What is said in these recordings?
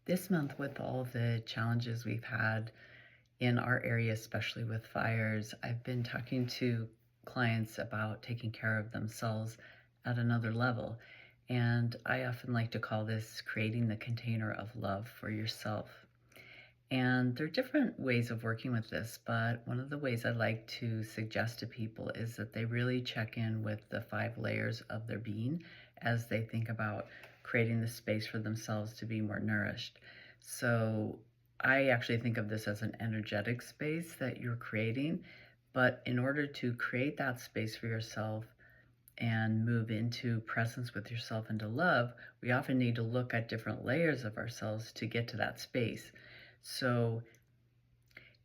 This month, with all the challenges we've had in our area, especially with fires, I've been talking to clients about taking care of themselves at another level. And I often like to call this creating the container of love for yourself. And there are different ways of working with this, but one of the ways I like to suggest to people is that they really check in with the 5 layers of their being as they think about creating the space for themselves to be more nourished. So I actually think of this as an energetic space that you're creating, but in order to create that space for yourself and move into presence with yourself and to love, we often need to look at different layers of ourselves to get to that space. So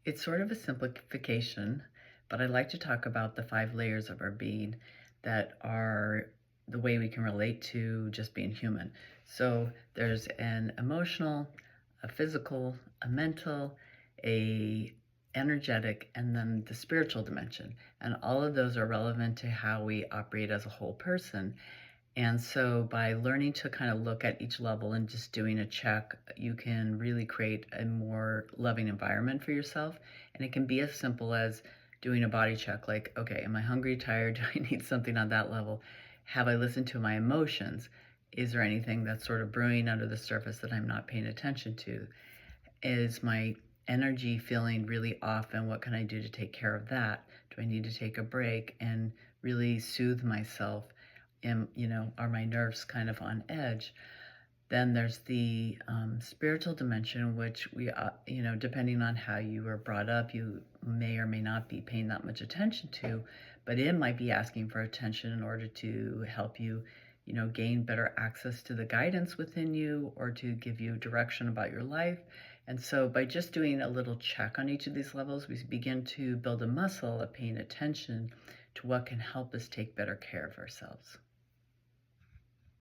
it's sort of a simplification, but I like to talk about the 5 layers of our being that are the way we can relate to just being human. So there's an emotional, a physical, a mental, a energetic, and then the spiritual dimension. And all of those are relevant to how we operate as a whole person. And so by learning to kind of look at each level and just doing a check, you can really create a more loving environment for yourself. And it can be as simple as doing a body check, like, okay, am I hungry, tired? Do I need something on that level? Have I listened to my emotions? Is there anything that's sort of brewing under the surface that I'm not paying attention to? Is my energy feeling really off, and what can I do to take care of that? Do I need to take a break and really soothe myself? Are my nerves kind of on edge? Then there's the spiritual dimension, which depending on how you were brought up, you may or may not be paying that much attention to, but it might be asking for attention in order to help you, gain better access to the guidance within you or to give you direction about your life. And so by just doing a little check on each of these levels, we begin to build a muscle of paying attention to what can help us take better care of ourselves.